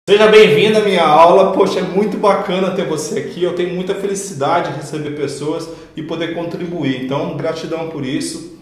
Seja bem-vindo à minha aula. Poxa, é muito bacana ter você aqui. Eu tenho muita felicidade de receber pessoas e poder contribuir. Então, gratidão por isso.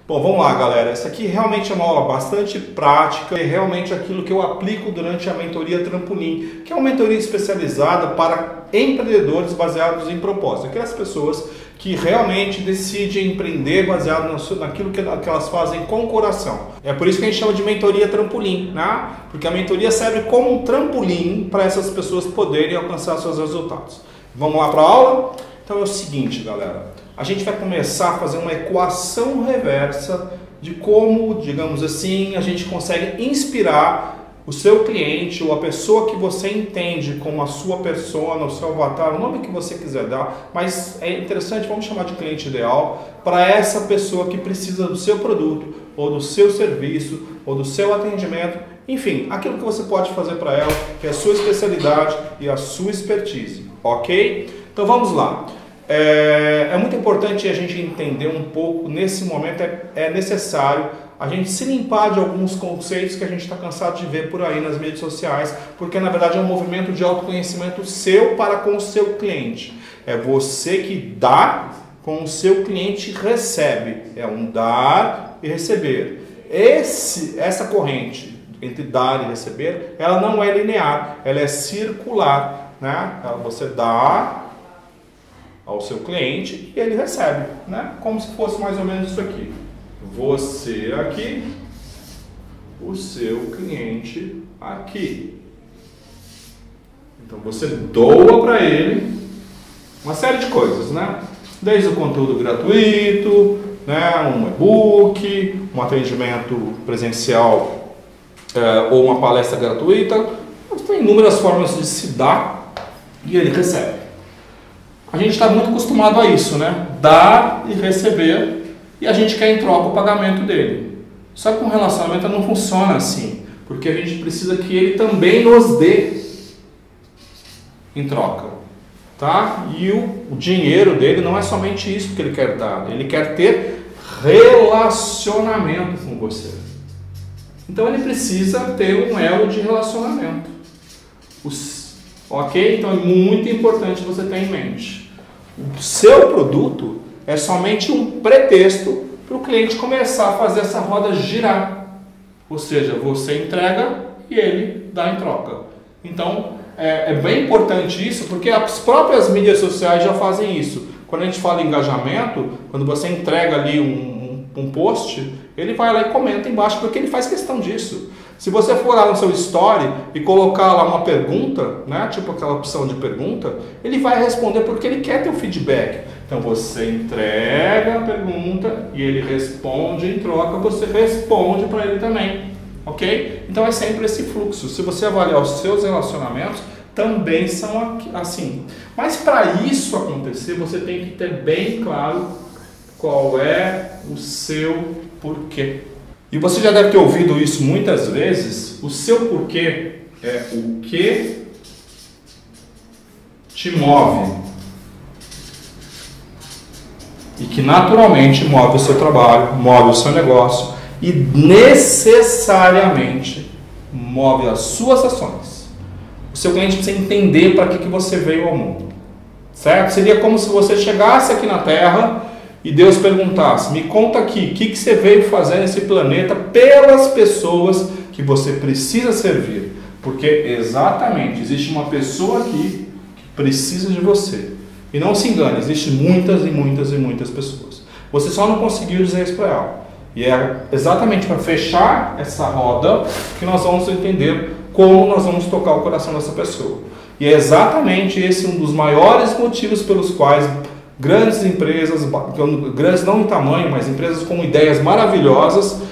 Bom, vamos lá, galera. Essa aqui realmente é uma aula bastante prática. É realmente aquilo que eu aplico durante a mentoria Trampolim, que é uma mentoria especializada para empreendedores baseados em propósito. Aquelas pessoas que realmente decidem empreender baseado naquilo que elas fazem com o coração. É por isso que a gente chama de mentoria Trampolim, né? Porque a mentoria serve como um trampolim para essas pessoas poderem alcançar seus resultados. Vamos lá para a aula? Então é o seguinte, galera. A gente vai começar a fazer uma equação reversa de como, digamos assim, a gente consegue inspirar o seu cliente ou a pessoa que você entende como a sua persona, o seu avatar, o nome que você quiser dar, mas é interessante, vamos chamar de cliente ideal, para essa pessoa que precisa do seu produto, ou do seu serviço, ou do seu atendimento, enfim, aquilo que você pode fazer para ela, que é a sua especialidade e a sua expertise, ok? Então vamos lá. É muito importante a gente entender um pouco, nesse momento é necessário a gente se limpar de alguns conceitos que a gente está cansado de ver por aí nas mídias sociais, porque na verdade é um movimento de autoconhecimento seu para com o seu cliente. É você que dá, com o seu cliente recebe. É um dar e receber. Essa corrente entre dar e receber, ela não é linear, ela é circular, né? Você dá ao seu cliente e ele recebe, né? Como se fosse mais ou menos isso aqui. Você aqui, o seu cliente aqui. Então você doa para ele uma série de coisas, né? Desde o conteúdo gratuito, né? Um e-book, um atendimento presencial ou uma palestra gratuita. Tem inúmeras formas de se dar e ele recebe. A gente está muito acostumado a isso, né? Dar e receber. E a gente quer em troca o pagamento dele. Só que um relacionamento não funciona assim, porque a gente precisa que ele também nos dê em troca, tá? E o dinheiro dele não é somente isso que ele quer dar, ele quer ter relacionamento com você. Então ele precisa ter um elo de relacionamento. Ok? Então é muito importante você ter em mente. O seu produto é somente um pretexto para o cliente começar a fazer essa roda girar. Ou seja, você entrega e ele dá em troca. Então, é bem importante isso, porque as próprias mídias sociais já fazem isso. Quando a gente fala em engajamento, quando você entrega ali um post, ele vai lá e comenta embaixo, porque ele faz questão disso. Se você for lá no seu story e colocar lá uma pergunta, né, tipo aquela opção de pergunta, ele vai responder porque ele quer ter o feedback. Então você entrega a pergunta e ele responde em troca, você responde para ele também, ok? Então é sempre esse fluxo. Se você avaliar os seus relacionamentos, também são assim. Mas para isso acontecer, você tem que ter bem claro qual é o seu porquê. E você já deve ter ouvido isso muitas vezes. O seu porquê é o que te move e que naturalmente move o seu trabalho, move o seu negócio e necessariamente move as suas ações. O seu cliente precisa entender para que você veio ao mundo, certo? Seria como se você chegasse aqui na Terra e Deus perguntasse: me conta aqui, o que você veio fazer nesse planeta pelas pessoas que você precisa servir? Porque exatamente, existe uma pessoa aqui que precisa de você. E não se engane, existem muitas e muitas e muitas pessoas. Você só não conseguiu dizer isso para ela. E é exatamente para fechar essa roda que nós vamos entender como nós vamos tocar o coração dessa pessoa. E é exatamente esse um dos maiores motivos pelos quais grandes empresas, grandes não em tamanho, mas empresas com ideias maravilhosas,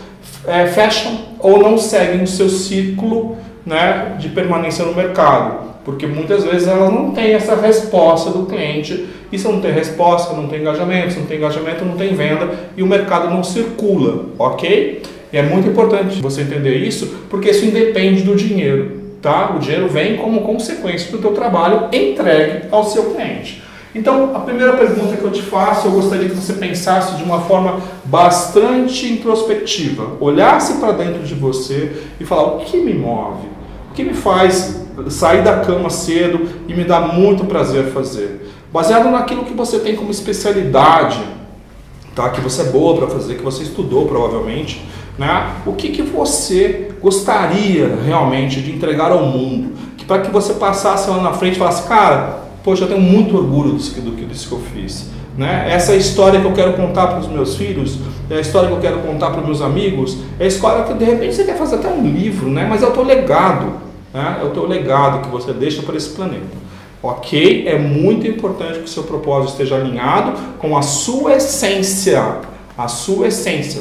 fecham ou não seguem o seu ciclo, né, de permanência no mercado. Porque muitas vezes elas não têm essa resposta do cliente. E se não tem resposta, não tem engajamento. Se não tem engajamento, não tem venda. E o mercado não circula, ok? E é muito importante você entender isso, porque isso independe do dinheiro, tá? O dinheiro vem como consequência do teu trabalho entregue ao seu cliente. Então, a primeira pergunta que eu te faço, eu gostaria que você pensasse de uma forma bastante introspectiva. Olhasse para dentro de você e falar: o que me move? O que me faz sair da cama cedo e me dá muito prazer fazer. Baseado naquilo que você tem como especialidade, tá? Que você é boa para fazer, que você estudou provavelmente, né? O que você gostaria realmente de entregar ao mundo? Que para que você passasse lá na frente e falasse, cara, poxa, eu tenho muito orgulho disso que eu fiz. Né? Essa é a história que eu quero contar para os meus filhos, é a história que eu quero contar para os meus amigos, é a história que de repente você quer fazer até um livro, né? Mas é o teu legado, né? É o teu legado que você deixa para esse planeta. Ok? É muito importante que o seu propósito esteja alinhado com a sua essência,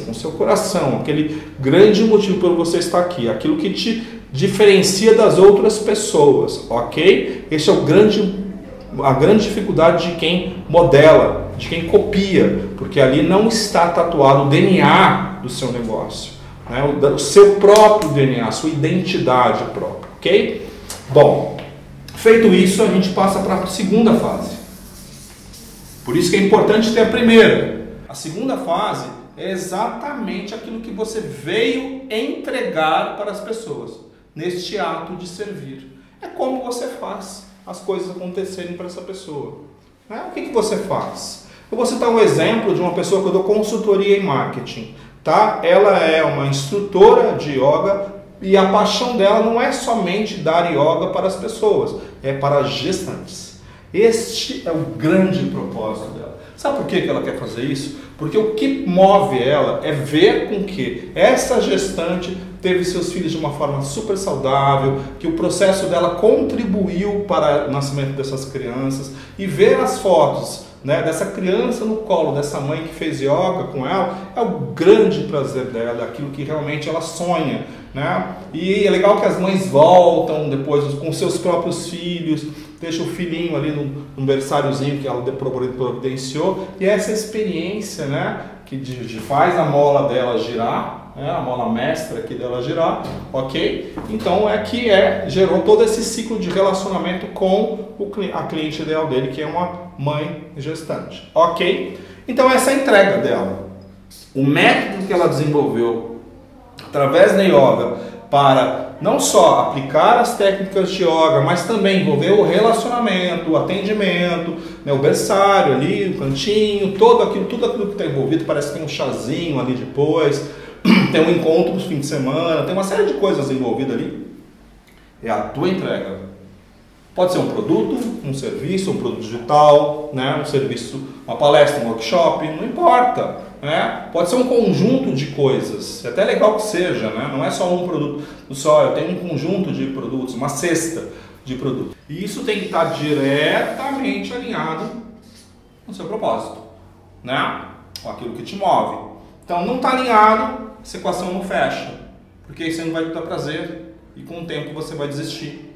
com o seu coração, aquele grande motivo pelo você estar aqui, aquilo que te diferencia das outras pessoas, ok? Esse é a grande dificuldade de quem modela, de quem copia, porque ali não está tatuado o DNA do seu negócio, né? O seu próprio DNA, a sua identidade própria, ok? Bom, feito isso, a gente passa para a segunda fase. Por isso que é importante ter a primeira. A segunda fase é exatamente aquilo que você veio entregar para as pessoas, neste ato de servir. É como você faz as coisas acontecerem para essa pessoa. Né? O que você faz? Eu vou citar um exemplo de uma pessoa que eu dou consultoria em marketing. Tá? Ela é uma instrutora de yoga e a paixão dela não é somente dar yoga para as pessoas, é para as gestantes. Este é o grande propósito dela. Sabe por que ela quer fazer isso? Porque o que move ela é ver com que essa gestante teve seus filhos de uma forma super saudável, que o processo dela contribuiu para o nascimento dessas crianças, e ver as fotos, né, dessa criança no colo, dessa mãe que fez yoga com ela, é o grande prazer dela, aquilo que realmente ela sonha. Né? E é legal que as mães voltam depois com seus próprios filhos, deixa o filhinho ali no berçáriozinho que ela providenciou, e essa experiência, né, que faz a mola dela girar, né, a mola mestra aqui dela girar, ok? Então gerou todo esse ciclo de relacionamento com a cliente ideal dele, que é uma mãe gestante, ok? Então essa é a entrega dela. O método que ela desenvolveu através da yoga para não só aplicar as técnicas de yoga, mas também envolver o relacionamento, o atendimento, né, o berçário ali, o cantinho, tudo aquilo que está envolvido, parece que tem um chazinho ali depois, tem um encontro no fim de semana, tem uma série de coisas envolvidas ali. É a tua entrega. Pode ser um produto, um serviço, um produto digital, né, um serviço, uma palestra, um workshop, não importa. Né? Pode ser um conjunto de coisas, é até legal que seja, né? Não é só um produto, eu tenho um conjunto de produtos, uma cesta de produtos. E isso tem que estar diretamente alinhado com o seu propósito, né? Com aquilo que te move. Então não está alinhado, essa equação não fecha, porque isso não vai te dar prazer e com o tempo você vai desistir.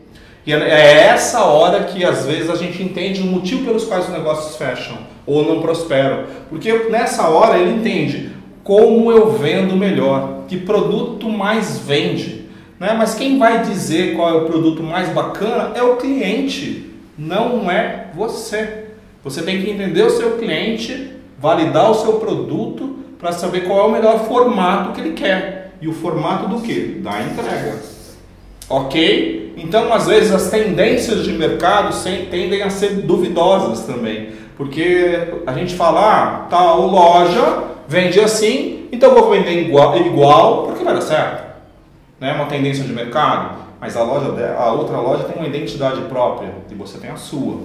E é essa hora que às vezes a gente entende o motivo pelos quais os negócios fecham ou não prosperam. Porque nessa hora ele entende como eu vendo melhor, que produto mais vende. Né? Mas quem vai dizer qual é o produto mais bacana é o cliente, não é você. Você tem que entender o seu cliente, validar o seu produto para saber qual é o melhor formato que ele quer. E o formato do quê? Da entrega. Ok? Então, às vezes, as tendências de mercado tendem a ser duvidosas também. Porque a gente fala, tal loja vende assim, então eu vou vender igual porque vai dar certo. Né? Uma tendência de mercado. Mas a outra loja tem uma identidade própria e você tem a sua.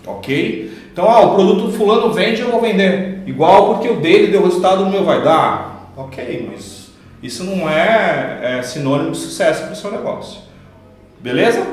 Ok? Então, o produto fulano vende, eu vou vender igual porque o dele deu resultado, o meu vai dar. Ok, mas isso não é sinônimo de sucesso para o seu negócio. Beleza?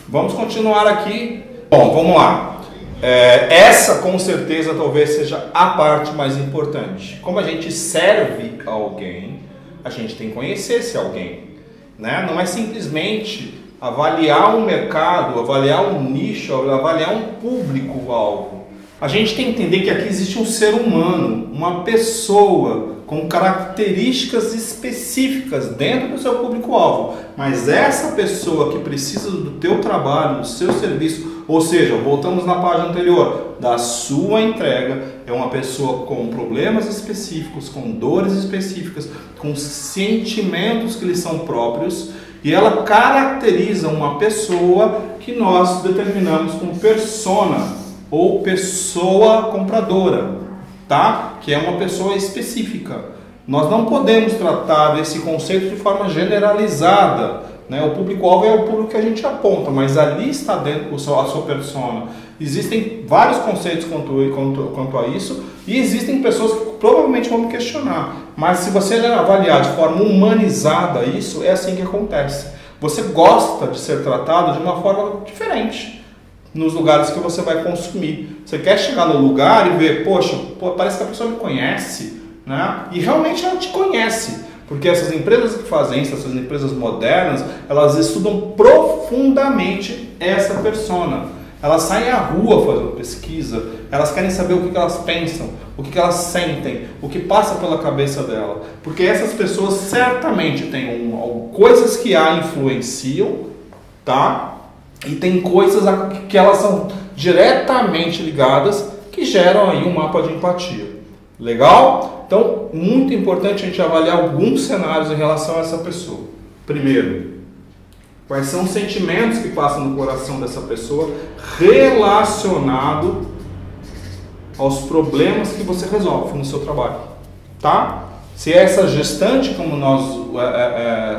Vamos continuar aqui. Bom, vamos lá. Essa com certeza talvez seja a parte mais importante. Como a gente serve a alguém, a gente tem que conhecer esse alguém. Né? Não é simplesmente avaliar um mercado, avaliar um nicho, avaliar um público-alvo. A gente tem que entender que aqui existe um ser humano, uma pessoa com características específicas dentro do seu público-alvo. Mas essa pessoa que precisa do teu trabalho, do seu serviço, ou seja, voltamos na página anterior, da sua entrega, é uma pessoa com problemas específicos, com dores específicas, com sentimentos que lhes são próprios E ela caracteriza uma pessoa que nós determinamos como persona ou pessoa compradora, tá? Que é uma pessoa específica. Nós não podemos tratar desse conceito de forma generalizada, né? O público-alvo é o público que a gente aponta, mas ali está dentro a sua persona. Existem vários conceitos quanto a isso, e existem pessoas que provavelmente vão me questionar. Mas se você avaliar de forma humanizada isso, é assim que acontece. Você gosta de ser tratado de uma forma diferente nos lugares que você vai consumir. Você quer chegar no lugar e ver, poxa, parece que a pessoa me conhece, né? E realmente ela te conhece. Porque essas empresas que fazem isso, essas empresas modernas, elas estudam profundamente essa persona. Elas saem à rua fazendo pesquisa, elas querem saber o que elas pensam, o que elas sentem, o que passa pela cabeça dela. Porque essas pessoas certamente têm coisas que a influenciam, tá? E tem coisas que elas são diretamente ligadas, que geram aí um mapa de empatia. Legal? Então, muito importante a gente avaliar alguns cenários em relação a essa pessoa. Primeiro, quais são os sentimentos que passam no coração dessa pessoa relacionado aos problemas que você resolve no seu trabalho, tá? Se é essa gestante, como nós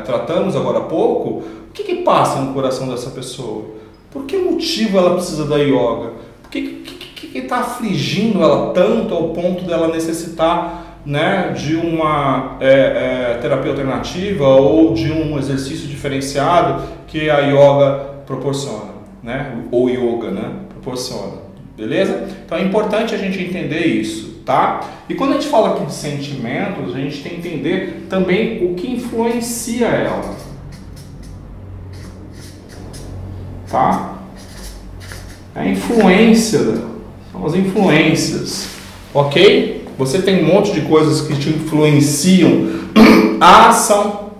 tratamos agora há pouco, o que passa no coração dessa pessoa? Por que motivo ela precisa da yoga? O que está afligindo ela tanto ao ponto dela necessitar, né, de uma terapia alternativa ou de um exercício diferenciado que a yoga proporciona, né, ou yoga, né, proporciona, beleza? Então é importante a gente entender isso, tá? E quando a gente fala aqui de sentimentos, a gente tem que entender também o que influencia ela, tá? A influência, são as influências, ok? Você tem um monte de coisas que te influenciam a ação,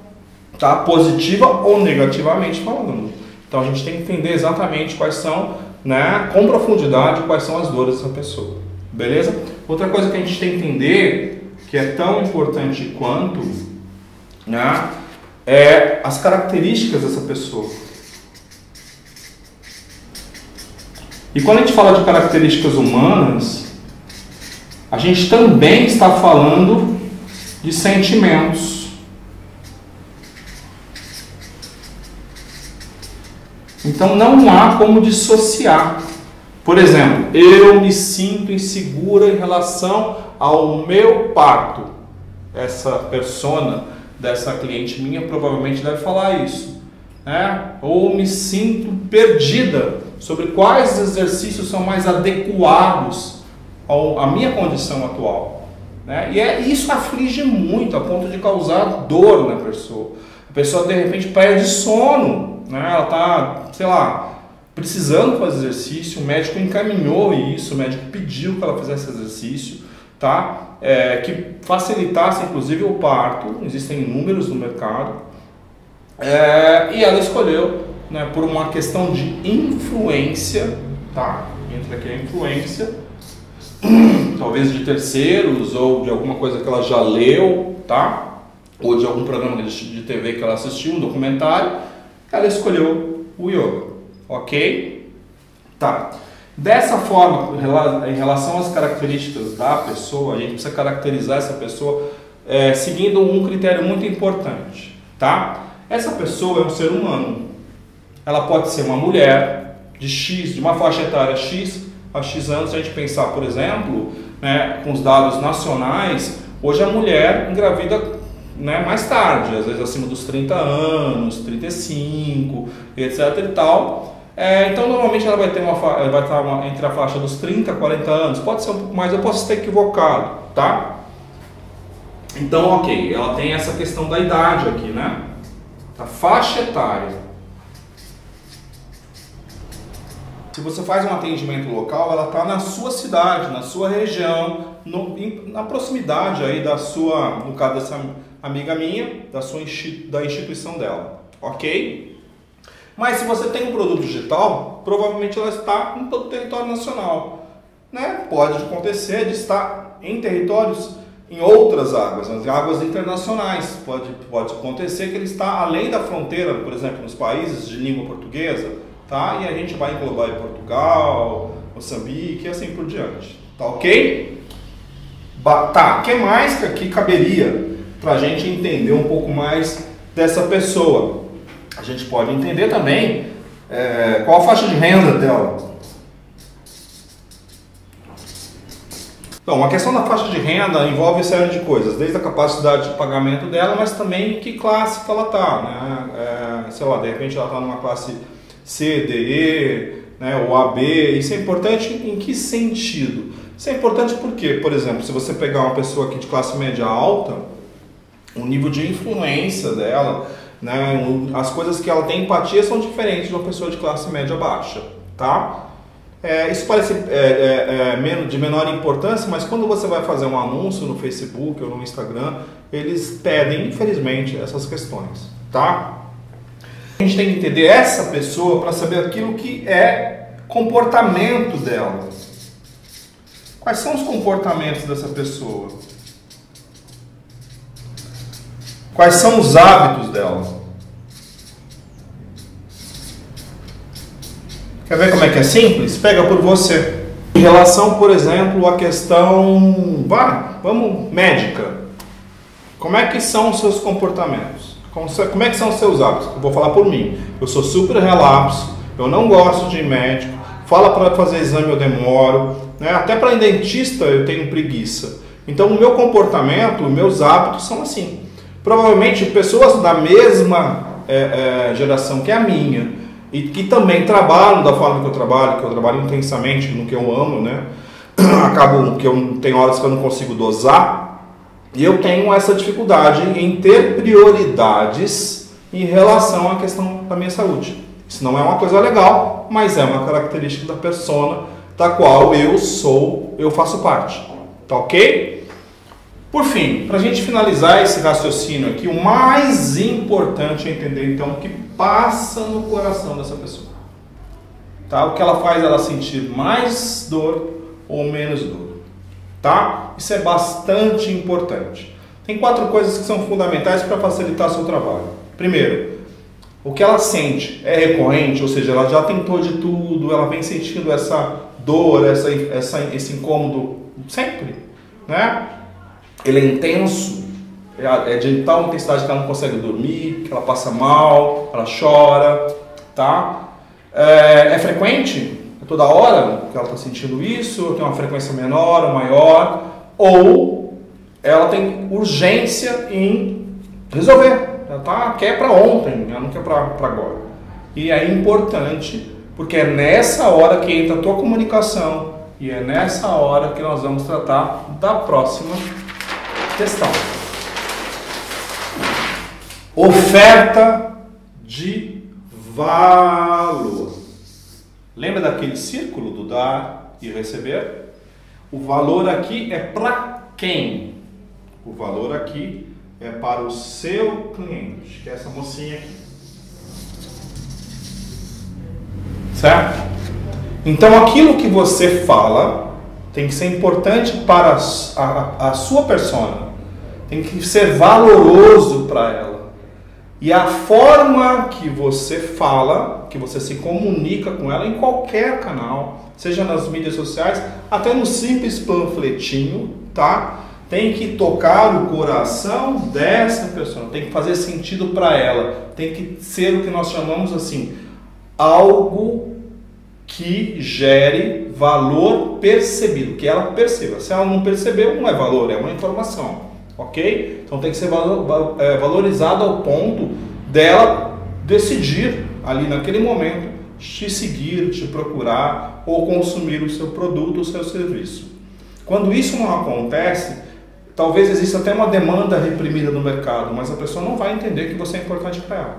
tá? Positiva ou negativamente falando. Então a gente tem que entender exatamente quais são, né, com profundidade, quais são as dores dessa pessoa. Beleza? Outra coisa que a gente tem que entender, que é tão importante quanto, né, é as características dessa pessoa. E quando a gente fala de características humanas, a gente também está falando de sentimentos. Então não há como dissociar. Por exemplo, eu me sinto insegura em relação ao meu parto. Essa persona dessa cliente minha provavelmente deve falar isso, né? Ou me sinto perdida sobre quais exercícios são mais adequados à minha condição atual, né? E isso aflige muito a ponto de causar dor na pessoa. A pessoa de repente perde sono, né? Ela está, sei lá, precisando fazer exercício, o médico encaminhou isso, o médico pediu que ela fizesse exercício, tá? Que facilitasse inclusive o parto, existem inúmeros no mercado, e ela escolheu, né, por uma questão de influência, tá? Entra aqui a influência, talvez de terceiros ou de alguma coisa que ela já leu, tá? Ou de algum programa de TV que ela assistiu, um documentário, ela escolheu o yoga, ok? Tá. Dessa forma, em relação às características da pessoa, a gente precisa caracterizar essa pessoa seguindo um critério muito importante, tá? Essa pessoa é um ser humano. Ela pode ser uma mulher de uma faixa etária X a X anos. Se a gente pensar, por exemplo, né, com os dados nacionais, hoje a mulher engravida, né, mais tarde, às vezes acima dos 30 anos, 35, etc e tal. Então normalmente ela vai estar entre a faixa dos 30 a 40 anos, pode ser um pouco mais, eu posso estar equivocado, tá? Então, ok, ela tem essa questão da idade aqui, né? A faixa etária. Se você faz um atendimento local, ela está na sua cidade, na sua região, na proximidade aí da sua, no caso dessa amiga minha, da instituição dela, ok? Mas se você tem um produto digital, provavelmente ela está em todo o território nacional, né? Pode acontecer de estar em territórios em outras águas, nas águas internacionais. Pode acontecer que ele está além da fronteira, por exemplo, nos países de língua portuguesa, tá? E a gente vai englobar em Portugal, Moçambique e assim por diante, tá ok? Tá, o que mais que aqui caberia para a gente entender um pouco mais dessa pessoa? A gente pode entender também qual a faixa de renda dela. Então, a questão da faixa de renda envolve uma série de coisas, desde a capacidade de pagamento dela, mas também em que classe que ela está, né? Sei lá, de repente ela está numa classe C, D, E, né? Ou AB. Isso é importante em que sentido? Isso é importante porque, por exemplo, se você pegar uma pessoa aqui de classe média alta, o nível de influência dela, né? As coisas que ela tem empatia são diferentes de uma pessoa de classe média baixa, tá? Isso parece de menor importância, mas quando você vai fazer um anúncio no Facebook ou no Instagram, eles pedem, infelizmente, essas questões, tá? A gente tem que entender essa pessoa para saber aquilo que é comportamento dela. Quais são os comportamentos dessa pessoa? Quais são os hábitos dela? Quer ver como é que é simples? Pega por você. Em relação, por exemplo, à questão, vamos, médica. Como é que são os seus comportamentos? Como é que são os seus hábitos? Eu vou falar por mim. Eu sou super relapso, eu não gosto de ir médico, fala para fazer exame eu demoro, né? Até para ir dentista eu tenho preguiça. Então o meu comportamento, os meus hábitos são assim. Provavelmente pessoas da mesma geração que a minha, e que também trabalham da forma que eu trabalho intensamente no que eu amo, né? Acabo que eu tenho horas que eu não consigo dosar, e eu tenho essa dificuldade em ter prioridades em relação à questão da minha saúde. Isso não é uma coisa legal, mas é uma característica da persona da qual eu faço parte, tá ok? Por fim, para a gente finalizar esse raciocínio aqui, o mais importante é entender então o que passa no coração dessa pessoa. Tá? O que ela faz ela sentir mais dor ou menos dor. Tá? Isso é bastante importante. Tem 4 coisas que são fundamentais para facilitar seu trabalho. Primeiro, o que ela sente é recorrente, ou seja, ela já tentou de tudo, ela vem sentindo essa dor, esse incômodo sempre, né? Ele é intenso, é de tal intensidade que ela não consegue dormir, que ela passa mal, ela chora, tá? É frequente? É toda hora que ela está sentindo isso? Tem uma frequência menor ou maior? Ou ela tem urgência em resolver? Ela quer para ontem, ela não quer para agora. E é importante, porque é nessa hora que entra a tua comunicação e é nessa hora que nós vamos tratar da próxima questão. Oferta de valor. Lembra daquele círculo do dar e receber? O valor aqui é para quem? O valor aqui é para o seu cliente, que é essa mocinha aqui. Certo? Então aquilo que você fala tem que ser importante para a sua persona. Tem que ser valoroso para ela. E a forma que você fala, que você se comunica com ela em qualquer canal, seja nas mídias sociais, até no simples panfletinho, tá? Tem que tocar o coração dessa pessoa, tem que fazer sentido para ela, tem que ser o que nós chamamos assim, algo que gere valor percebido, que ela perceba. Se ela não percebeu, não é valor, é uma informação, ok? Então tem que ser valorizado ao ponto dela decidir ali naquele momento te seguir, te procurar ou consumir o seu produto, o seu serviço. Quando isso não acontece, talvez exista até uma demanda reprimida no mercado, mas a pessoa não vai entender que você é importante para ela.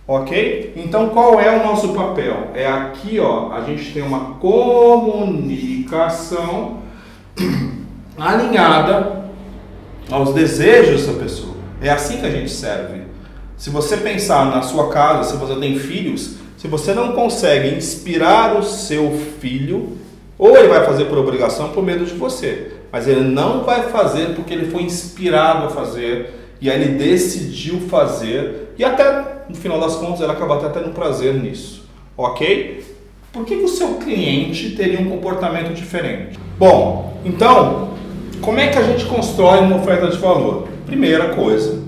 Ok? Então qual é o nosso papel? É aqui, ó, a gente tem uma comunicação alinhada aos desejos dessa pessoa. É assim que a gente serve. Se você pensar na sua casa, se você tem filhos, se você não consegue inspirar o seu filho, ou ele vai fazer por obrigação, por medo de você. mas ele não vai fazer porque ele foi inspirado a fazer e aí ele decidiu fazer e até no final das contas ele acaba até tendo prazer nisso, ok? Por que o seu cliente teria um comportamento diferente? Bom, então, como é que a gente constrói uma oferta de valor? Primeira coisa,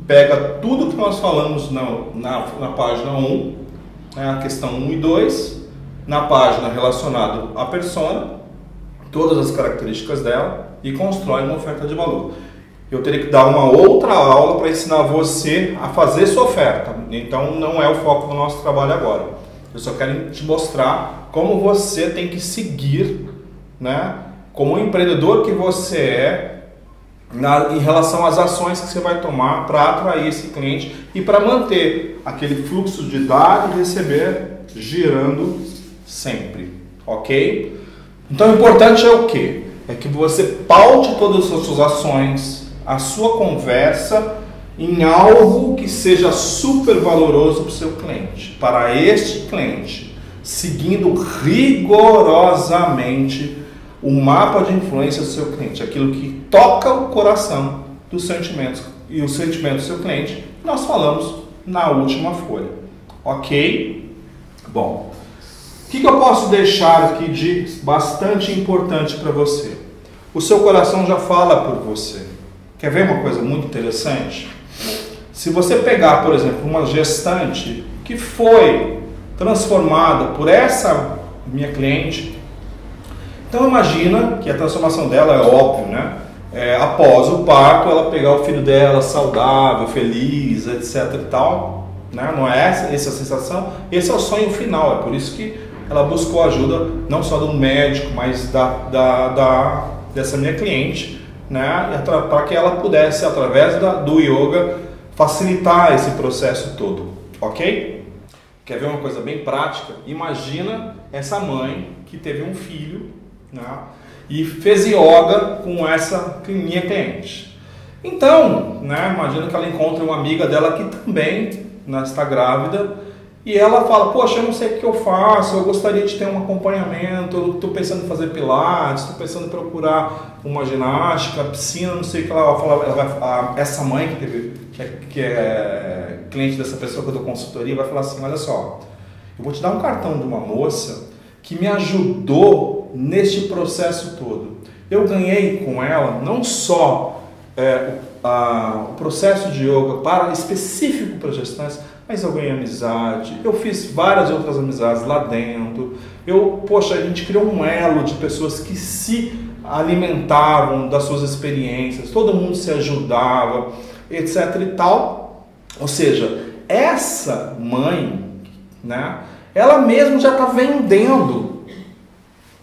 pega tudo que nós falamos na página 1, né, a questão 1 e 2, na página relacionada à persona, todas as características dela e constrói uma oferta de valor. Eu teria que dar uma outra aula para ensinar você a fazer sua oferta, então não é o foco do nosso trabalho agora. Eu só quero te mostrar como você tem que seguir, né, como um empreendedor que você é, em relação às ações que você vai tomar para atrair esse cliente e para manter aquele fluxo de dar e receber girando sempre, ok? Então o importante é o quê? É que você paute todas as suas ações, a sua conversa em algo que seja super valoroso para o seu cliente, para este cliente, seguindo rigorosamente o mapa de influência do seu cliente, aquilo que toca o coração dos sentimentos e os sentimentos do seu cliente, nós falamos na última folha, ok? Bom, o que eu posso deixar aqui de bastante importante para você? O seu coração já fala por você. Quer ver uma coisa muito interessante? Se você pegar, por exemplo, uma gestante que foi transformada por essa minha cliente, então imagina que a transformação dela é óbvio, né? Após o parto, ela pegar o filho dela saudável, feliz, etc e tal, né? Não é essa a sensação? Esse é o sonho final, é por isso que ela buscou ajuda não só do médico, mas dessa minha cliente, né? Para que ela pudesse, através do yoga, facilitar esse processo todo, ok? Quer ver uma coisa bem prática? Imagina essa mãe que teve um filho, né, e fez yoga com essa minha cliente. Então, né, imagina que ela encontra uma amiga dela que também, né, está grávida e ela fala, poxa, eu não sei o que eu faço, eu gostaria de ter um acompanhamento, eu estou pensando em fazer pilates, estou pensando em procurar uma ginástica, piscina, não sei o que ela vai falar. Essa mãe que é cliente dessa pessoa que eu dou consultoria vai falar assim, olha só, eu vou te dar um cartão de uma moça que me ajudou neste processo todo. Eu ganhei com ela não só o processo de yoga específico para gestantes, mas eu ganhei amizade, eu fiz várias outras amizades lá dentro, a gente criou um elo de pessoas que se alimentavam das suas experiências, todo mundo se ajudava, etc e tal. Ou seja, essa mãe, né, ela mesma já está vendendo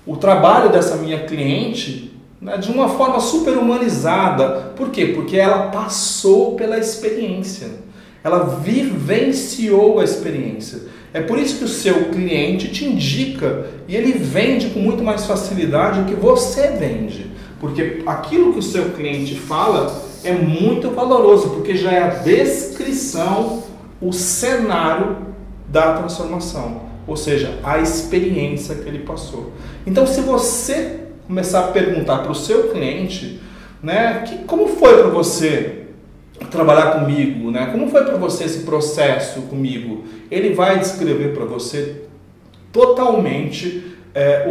o trabalho dessa minha cliente, né, de uma forma super humanizada. Por quê? Porque ela passou pela experiência. Ela vivenciou a experiência. É por isso que o seu cliente te indica e ele vende com muito mais facilidade do que você vende. Porque aquilo que o seu cliente fala é muito valoroso, porque já é a descrição, o cenário da transformação. Ou seja, a experiência que ele passou. Então, se você começar a perguntar para o seu cliente, né, como foi para você trabalhar comigo, né? Como foi para você esse processo comigo? Ele vai descrever para você totalmente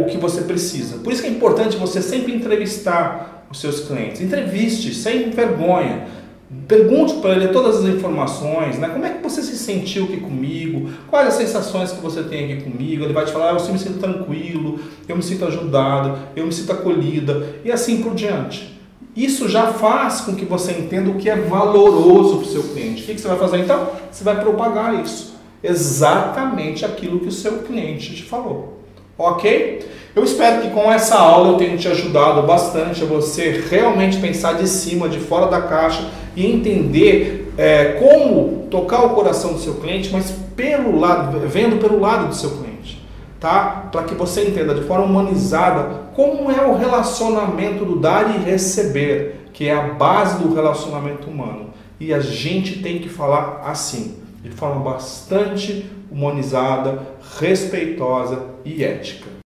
o que você precisa. Por isso que é importante você sempre entrevistar os seus clientes. Entreviste, sem vergonha. Pergunte para ele todas as informações, né? Como é que você se sentiu aqui comigo? Quais as sensações que você tem aqui comigo? Ele vai te falar, eu me sinto tranquilo, eu me sinto ajudado, eu me sinto acolhida e assim por diante. Isso já faz com que você entenda o que é valoroso para o seu cliente. O que você vai fazer então? Você vai propagar isso. Exatamente aquilo que o seu cliente te falou. Ok? Eu espero que com essa aula eu tenha te ajudado bastante a você realmente pensar de cima, de fora da caixa e entender como tocar o coração do seu cliente, mas vendo pelo lado do seu cliente. Tá? Para que você entenda de forma humanizada como é o relacionamento do dar e receber, que é a base do relacionamento humano. E a gente tem que falar assim, de forma bastante humanizada, respeitosa e ética.